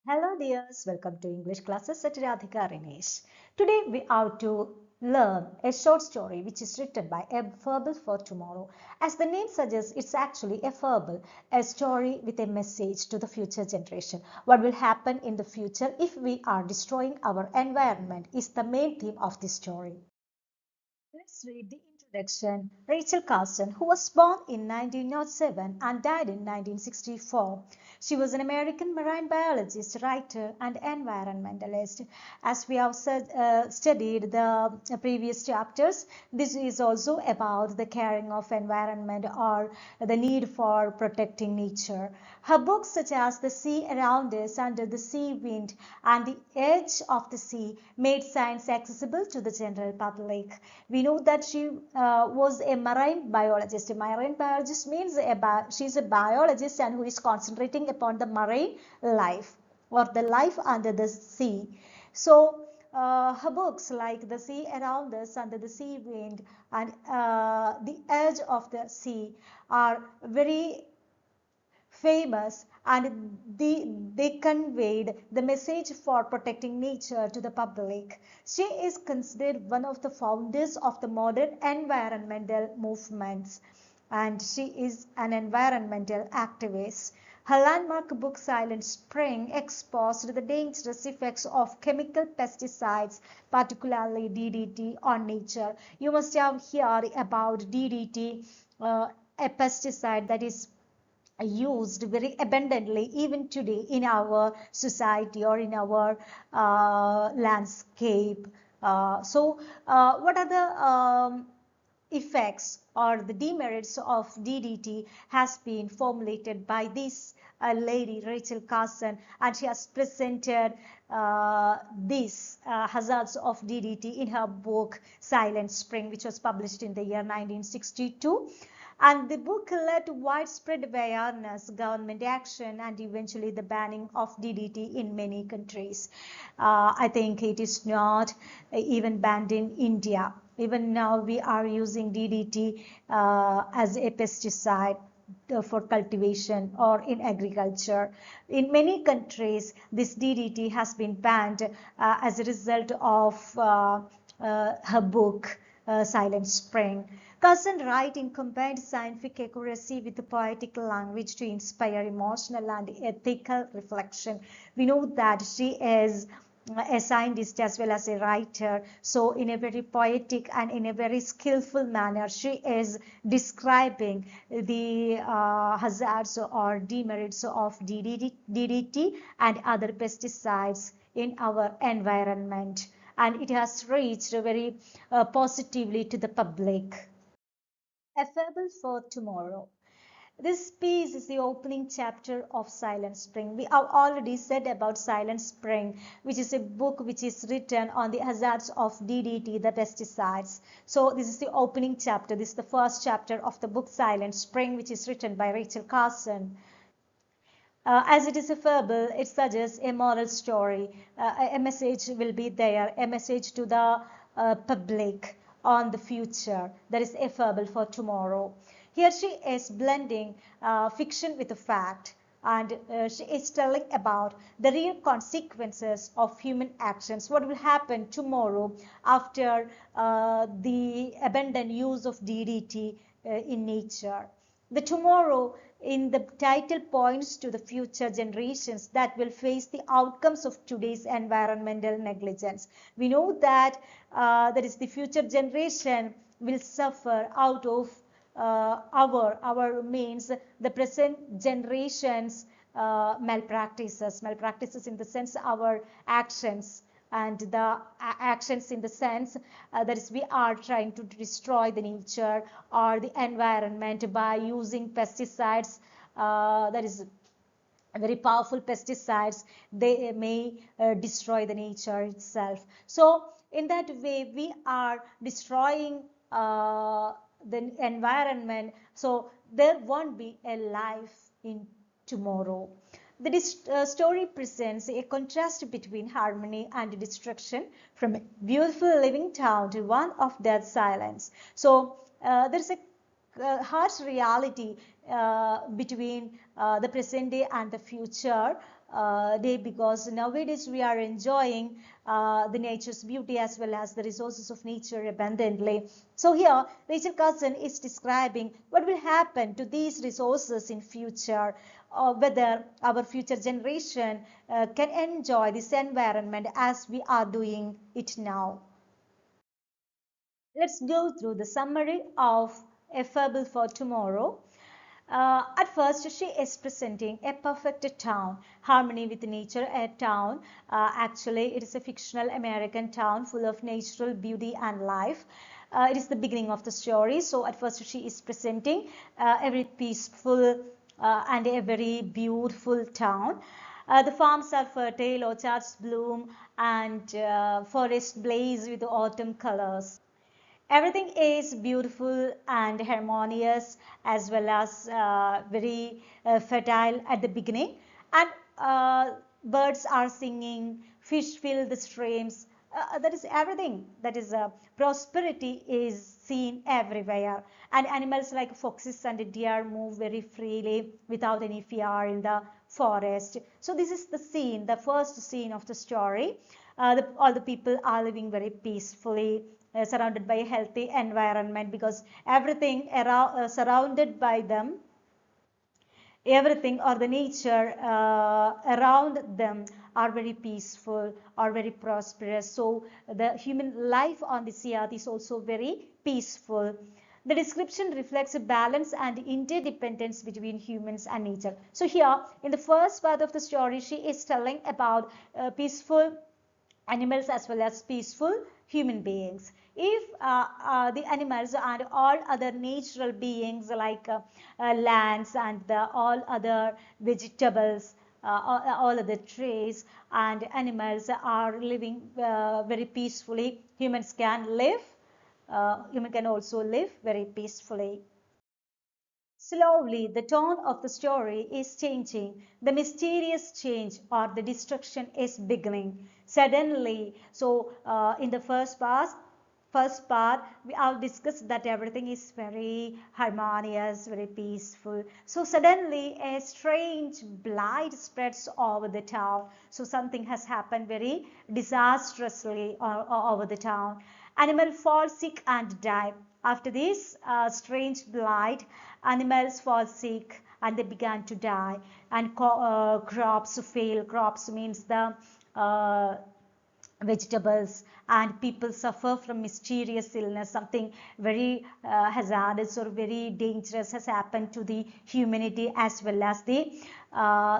Hello dears, welcome to English classes at Radhika Rinesh. Today we are to learn a short story which is written by a fable for tomorrow. As the name suggests, it's actually a fable, a story with a message to the future generation. What will happen in the future if we are destroying our environment is the main theme of this story. Let's read the introduction. Rachel Carson, who was born in 1907 and died in 1964. She was an American marine biologist, writer, and environmentalist. As we have studied the previous chapters, this is also about the caring of environment or the need for protecting nature. Her books such as The Sea Around Us, Under the Sea Wind, and The Edge of the Sea made science accessible to the general public. We know that she was a marine biologist. A marine biologist means she's a biologist and who is concentrating upon the marine life or the life under the sea. So her books like The Sea Around Us, Under the Sea Wind, and The Edge of the Sea are very famous, and they conveyed the message for protecting nature to the public. She is considered one of the founders of the modern environmental movements, and she is an environmental activist. Her landmark book Silent Spring exposed the dangerous effects of chemical pesticides, particularly DDT, on nature. You must have heard about DDT, a pesticide that is used very abundantly even today in our society or in our landscape. What are the effects or the demerits of DDT has been formulated by this lady Rachel Carson, and she has presented these hazards of DDT in her book Silent Spring, which was published in the year 1962. And the book led to widespread awareness, government action, and eventually the banning of DDT in many countries. I think it is not even banned in India. Even now we are using DDT as a pesticide for cultivation or in agriculture. In many countries, this DDT has been banned as a result of her book, Silent Spring. Carson writes in combined scientific accuracy with the poetic language to inspire emotional and ethical reflection. We know that she is a scientist as well as a writer, so in a very poetic and in a very skillful manner she is describing the hazards or demerits of DDT and other pesticides in our environment, and it has reached very positively to the public. A Fable for Tomorrow. This piece is the opening chapter of Silent Spring. We have already said about Silent Spring, which is a book which is written on the hazards of DDT, the pesticides. So this is the opening chapter. This is the first chapter of the book Silent Spring, which is written by Rachel Carson. As it is a fable, it suggests a moral story. A message will be there, a message to the public on the future. There is a fable for tomorrow. Here she is blending fiction with a fact, and she is telling about the real consequences of human actions. What will happen tomorrow after the abundant use of DDT in nature. The tomorrow in the title points to the future generations that will face the outcomes of today's environmental negligence. We know that the future generation will suffer out of our means the present generations malpractices in the sense our actions, and the actions in the sense that is we are trying to destroy the nature or the environment by using pesticides, that is very powerful pesticides. They may destroy the nature itself. So in that way we are destroying the environment, so there won't be a life in tomorrow. The story presents a contrast between harmony and destruction, from a beautiful living town to one of death silence. So there's a harsh reality between the present day and the future, day, because nowadays we are enjoying the nature's beauty as well as the resources of nature abundantly. So here Rachel Carson is describing what will happen to these resources in future, whether our future generation can enjoy this environment as we are doing it now. Let's go through the summary of A Fable for Tomorrow. At first, she is presenting a perfect town, harmony with nature, a town. Actually, it is a fictional American town full of natural beauty and life. It is the beginning of the story. So at first, she is presenting a very peaceful and a very beautiful town. The farms are fertile, orchards bloom, and forests blaze with autumn colors. Everything is beautiful and harmonious, as well as very fertile at the beginning, and birds are singing, fish fill the streams. That is everything. That is prosperity is seen everywhere, and animals like foxes and deer move very freely without any fear in the forest. So this is the scene, the first scene of the story. All the people are living very peacefully, surrounded by a healthy environment, because everything around, surrounded by them, everything or the nature around them are very peaceful or very prosperous. So the human life on this earth is also very peaceful. The description reflects a balance and interdependence between humans and nature. So here in the first part of the story, she is telling about peaceful animals as well as peaceful human beings. If the animals and all other natural beings like lands and all other vegetables, all other trees and animals are living very peacefully, humans can live, human can also live very peacefully. Slowly, the tone of the story is changing. The mysterious change or the destruction is beginning. Suddenly, so in the first part, we all discussed that everything is very harmonious, very peaceful. So suddenly, a strange blight spreads over the town. So something has happened very disastrously over the town. Animals fall sick and die. After this strange blight, animals fall sick and they began to die, and crops fail. Crops means the uh, vegetables, and people suffer from mysterious illness. Something very hazardous or very dangerous has happened to the humanity as well as the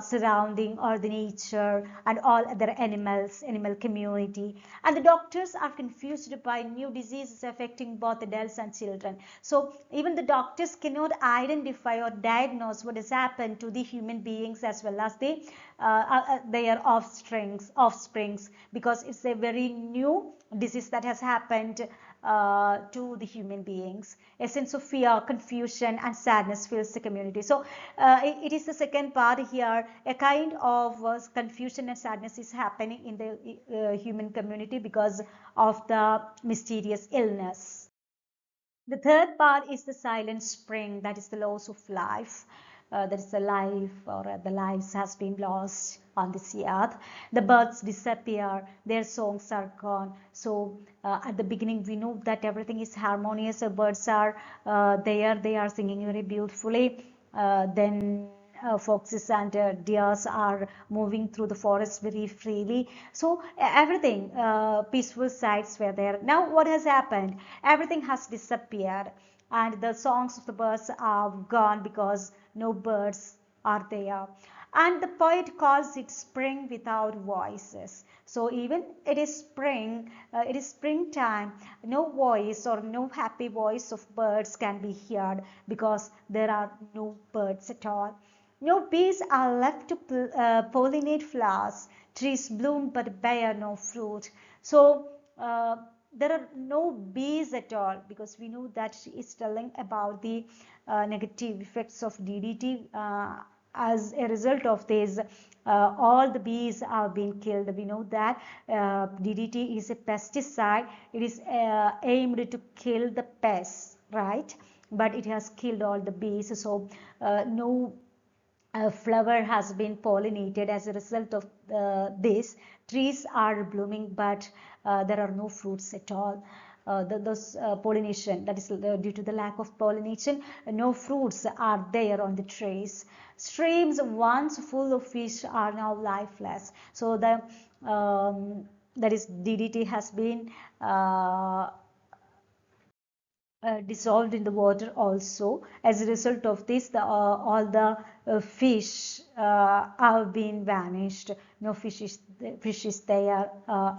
surrounding or the nature and all other animal community. And the doctors are confused by new diseases affecting both adults and children. So even the doctors cannot identify or diagnose what has happened to the human beings as well as their offsprings, because it's a very new disease that has happened to the human beings. A sense of fear, confusion, and sadness fills the community. So it is the second part here. A kind of confusion and sadness is happening in the human community because of the mysterious illness. The third part is the silent spring, that is the loss of life. That is the life, or the lives has been lost on this earth. The birds disappear, their songs are gone. So at the beginning we know that everything is harmonious. The birds are there, they are singing very beautifully. Then foxes and deers are moving through the forest very freely. So everything, peaceful sights were there. Now what has happened? Everything has disappeared, and the songs of the birds are gone because no birds are there. And the poet calls it spring without voices. So even it is spring, it is springtime, no voice or no happy voice of birds can be heard because there are no birds at all. No bees are left to pollinate flowers. Trees bloom but bear no fruit. So there are no bees at all, because we know that she is telling about the negative effects of DDT. As a result of this, all the bees are being killed. We know that DDT is a pesticide. It is aimed to kill the pests, right? But it has killed all the bees. So no a flower has been pollinated. As a result of this, trees are blooming, but there are no fruits at all. Those pollination, that is due to the lack of pollination, no fruits are there on the trees. Streams once full of fish are now lifeless. So the that is DDT has been dissolved in the water also. As a result of this, all the fish have been vanished. No fish is there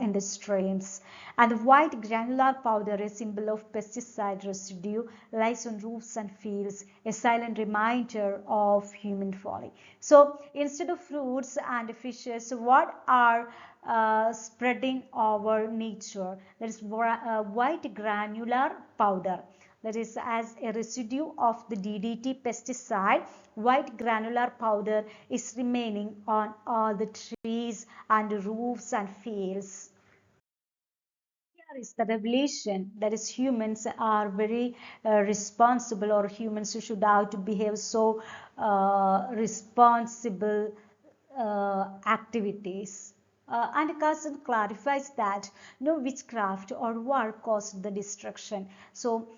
in the streams. And the white granular powder, a symbol of pesticide residue, lies on roofs and fields, a silent reminder of human folly. So instead of fruits and fishes, what are spreading over nature? That is white granular powder. That is, as a residue of the DDT pesticide, white granular powder is remaining on all the trees and roofs and fields. Here is the revelation, that is, humans are very responsible, or humans should have to behave so responsible activities. And Carson clarifies that no witchcraft or war caused the destruction. So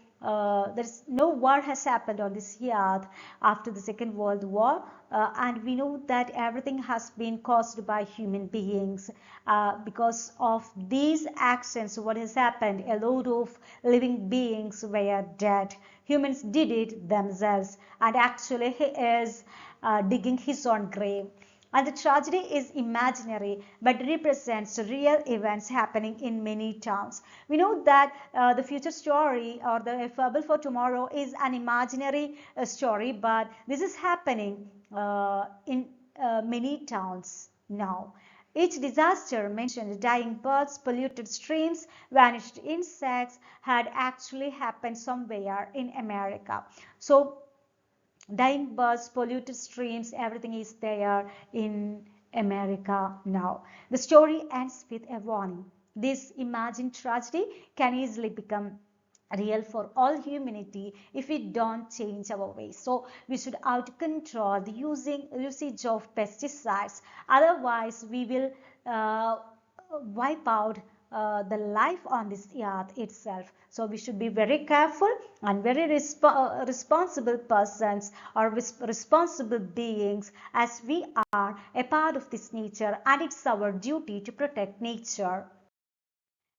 there's no war has happened on this earth after the Second World War, and we know that everything has been caused by human beings. Because of these actions, what has happened? A lot of living beings were dead. Humans did it themselves, and actually he is digging his own grave. And the tragedy is imaginary but represents real events happening in many towns. We know that the future story, or the Fable for Tomorrow, is an imaginary story, but this is happening in many towns now. Each disaster mentioned dying birds, polluted streams, vanished insects had actually happened somewhere in America. So dying birds, polluted streams, everything is there in America now. The story ends with a warning. This imagined tragedy can easily become real for all humanity if we don't change our ways. So we should out control the usage of pesticides. Otherwise, we will wipe out the life on this earth itself. So we should be very careful and very responsible persons, or responsible beings, as we are a part of this nature, and it's our duty to protect nature.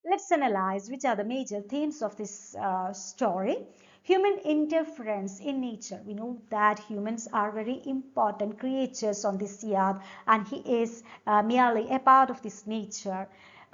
Let's analyze which are the major themes of this story. Human interference in nature. We know that humans are very important creatures on this earth, and he is merely a part of this nature.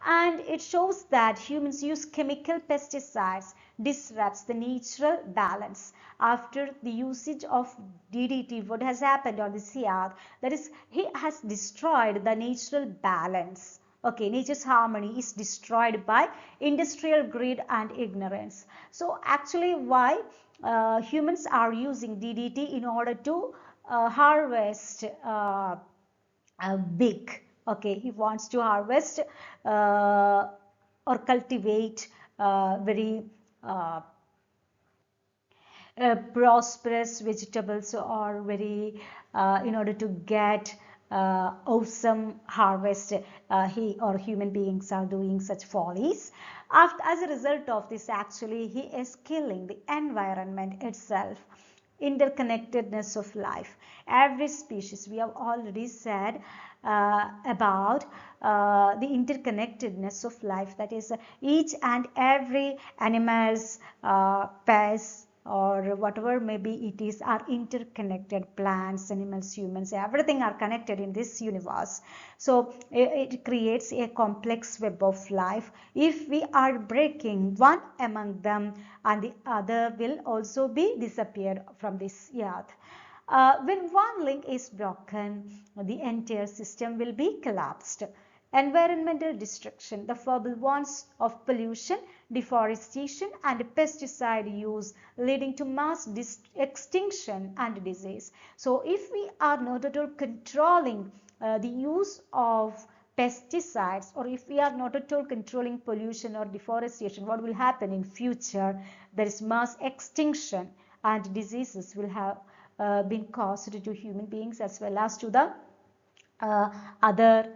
And it shows that humans use chemical pesticides, disrupts the natural balance. After the usage of DDT, what has happened on this earth? That is, he has destroyed the natural balance. Okay, nature's harmony is destroyed by industrial greed and ignorance. So actually, why humans are using DDT? In order to harvest big. Okay, he wants to harvest or cultivate very prosperous vegetables, or very in order to get awesome harvest. He or human beings are doing such follies. As a result of this, actually he is killing the environment itself. Interconnectedness of life, every species, we have already said about the interconnectedness of life, that is, each and every animals, pests, or whatever maybe it is, are interconnected. Plants, animals, humans, everything are connected in this universe. So it creates a complex web of life. If we are breaking one among them, and the other will also be disappeared from this earth. When one link is broken, the entire system will be collapsed. Environmental destruction. The fable warns of pollution, deforestation, and pesticide use leading to mass extinction and disease. So if we are not at all controlling the use of pesticides, or if we are not at all controlling pollution or deforestation, what will happen in future? There is mass extinction, and diseases will have been caused to human beings as well as to the other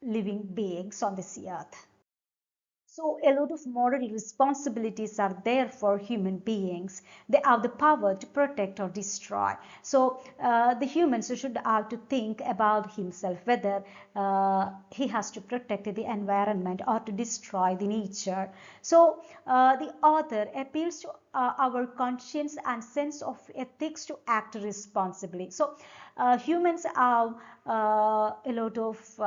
living beings on this earth. So a lot of moral responsibilities are there for human beings. They have the power to protect or destroy. So the humans should have to think about himself, whether he has to protect the environment or to destroy the nature. So the author appeals to our conscience and sense of ethics to act responsibly. So humans have a lot of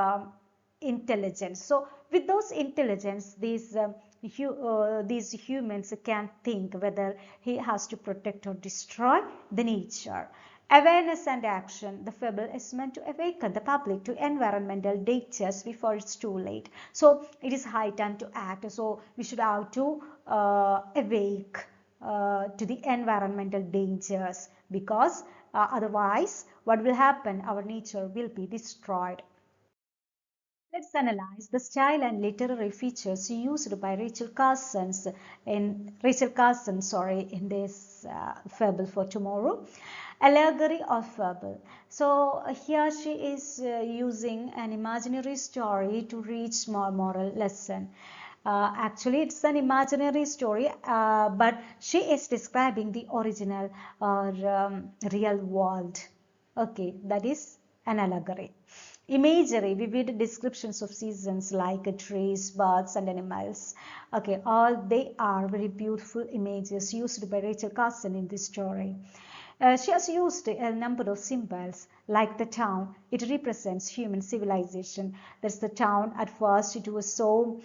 intelligence. So with those intelligence, these humans can think whether he has to protect or destroy the nature. Awareness and action. The fable is meant to awaken the public to environmental dangers before it's too late. So it is high time to act. So we should have to awake to the environmental dangers, because otherwise what will happen? Our nature will be destroyed. Let's analyze the style and literary features used by Rachel Carson, in this fable for tomorrow. Allegory of fable. So here she is using an imaginary story to reach small moral lesson. Actually, it's an imaginary story, but she is describing the original or real world. Okay, that is an allegory. Imagery, vivid descriptions of seasons like trees, birds, and animals. Okay, all they are very beautiful images used by Rachel Carson in this story. She has used a number of symbols like the town. It represents human civilization. That's the town. At first it was so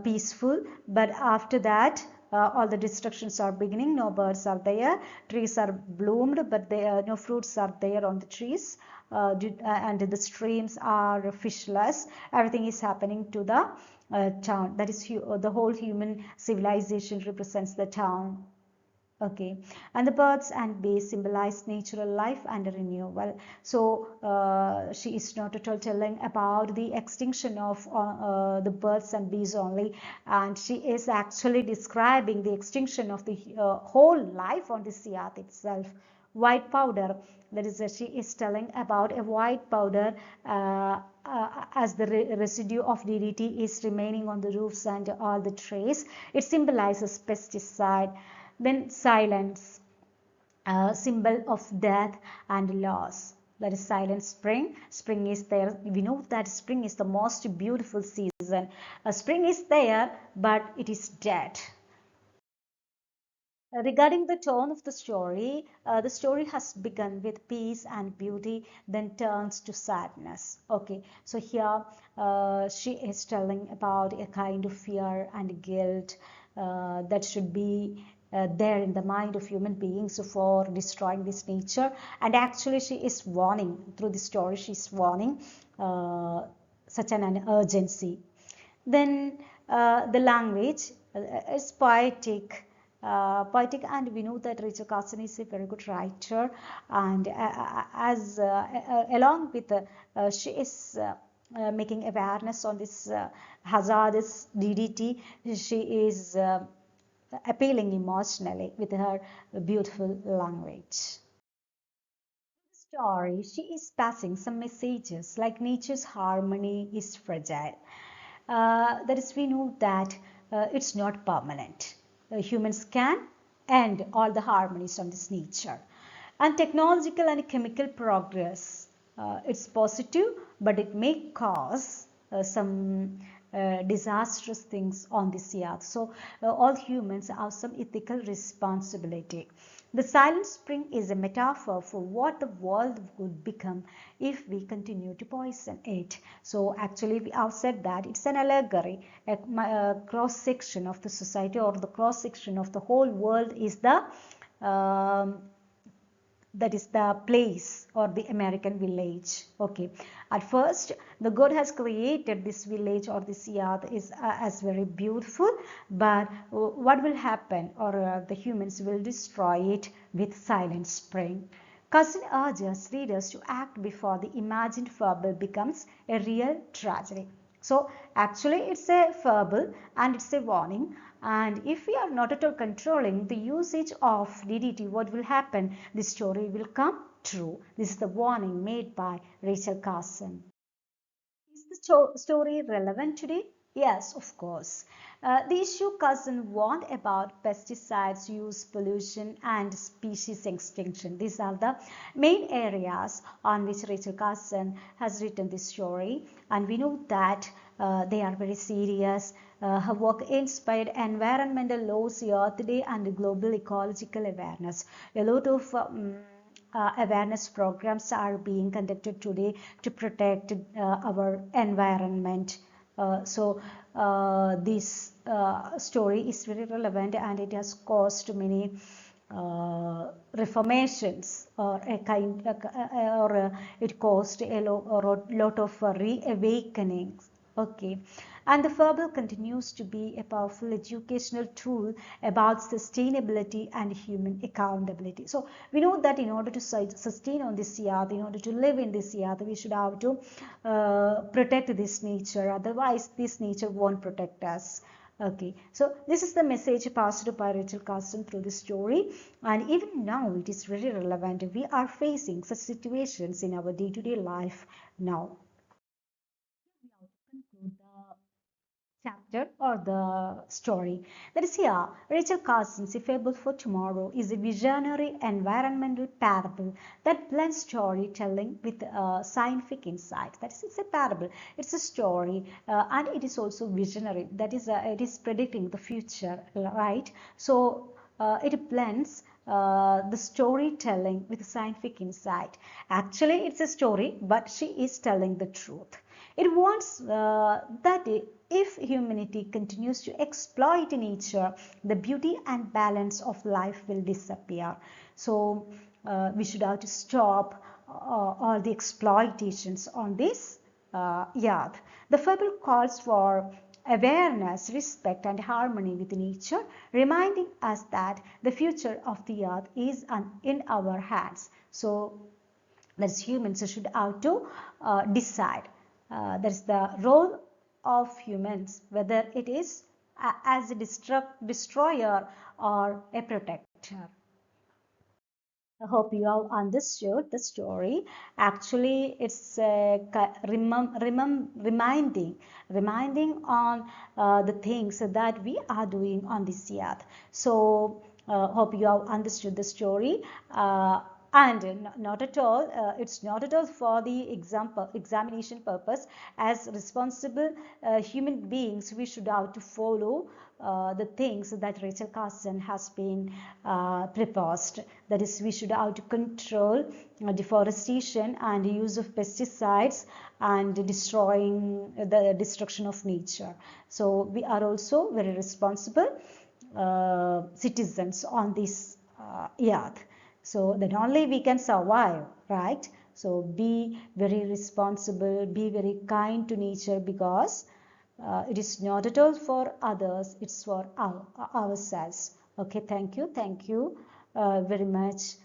peaceful, but after that all the destructions are beginning. No birds are there, trees are bloomed, but no fruits are there on the trees, and the streams are fishless. Everything is happening to the town. That is the whole human civilization represents the town. Okay, and the birds and bees symbolize natural life and renewal. So she is not at all telling about the extinction of the birds and bees only, and she is actually describing the extinction of the whole life on this earth itself. White powder, that is, she is telling about a white powder as the residue of DDT is remaining on the roofs and all the trees. It symbolizes pesticide. Then silence, symbol of death and loss. That is silent spring. Spring is there. We know that spring is the most beautiful season. Spring is there, but it is dead. Regarding the tone of the story has begun with peace and beauty, then turns to sadness. Okay, so here she is telling about a kind of fear and guilt that should be there in the mind of human beings for destroying this nature. And actually she is warning, through the story she is warning such an urgency. Then the language is poetic, and we know that Rachel Carson is a very good writer, and along with she is making awareness on this hazardous DDT. She is appealing emotionally with her beautiful language. Story, she is passing some messages like nature's harmony is fragile. That is, we know that it's not permanent. Humans can end all the harmonies on this nature. And technological and chemical progress, it's positive, but it may cause some disastrous things on this earth. So all humans have some ethical responsibility. The silent spring is a metaphor for what the world would become if we continue to poison it. So actually we have said that it's an allegory, a cross section of the society, or the cross section of the whole world is the that is the place or the American village. Okay, at first the God has created this village or this earth is as very beautiful, but what will happen, or the humans will destroy it with silent spring. Cousin urges readers to act before the imagined fable becomes a real tragedy. So actually it's a fable and it's a warning, and if we are not at all controlling the usage of DDT, what will happen? The story will come true. This is the warning made by Rachel Carson. Is the story relevant today? Yes, of course. The issue Cousin warned about pesticides use, pollution, and species extinction. These are the main areas on which Rachel Carson has written this story, and we know that they are very serious. Her work inspired environmental laws, Earth Day, and global ecological awareness. A lot of awareness programs are being conducted today to protect our environment. This story is very relevant, and it has caused many reformations, or a kind or it caused a lot of reawakenings. Okay, and the fable continues to be a powerful educational tool about sustainability and human accountability. So we know that in order to sustain on this earth, in order to live in this earth, we should have to protect this nature. Otherwise, this nature won't protect us. Okay, so this is the message passed by Rachel Carson through the story, and even now it is very relevant. We are facing such situations in our day-to-day life now. We have to conclude the chapter or the story. That is here, Rachel Carson's A Fable for Tomorrow is a visionary environmental parable that blends storytelling with scientific insight. That is, it's a parable, it's a story, and it is also visionary. That is, it is predicting the future, right? So it blends the storytelling with scientific insight. Actually, it's a story, but she is telling the truth. It warns that if humanity continues to exploit nature, the beauty and balance of life will disappear. So we should have to stop all the exploitations on this earth. The fable calls for awareness, respect, and harmony with nature, reminding us that the future of the earth is in our hands. So that's humans should have to decide. That's the role of humans, whether it is as a destroyer or a protector. I hope you have understood the story. Actually, it's reminding on the things that we are doing on this earth. So, hope you have understood the story. And not at all, it's not at all for the examination purpose. As responsible human beings, we should have to follow the things that Rachel Carson has been proposed. That is, we should have to control deforestation and use of pesticides and destroying the destruction of nature. So we are also very responsible citizens on this earth. So that only we can survive, right? So be very responsible, be very kind to nature, because it is not at all for others, it's for ourselves. Okay, thank you very much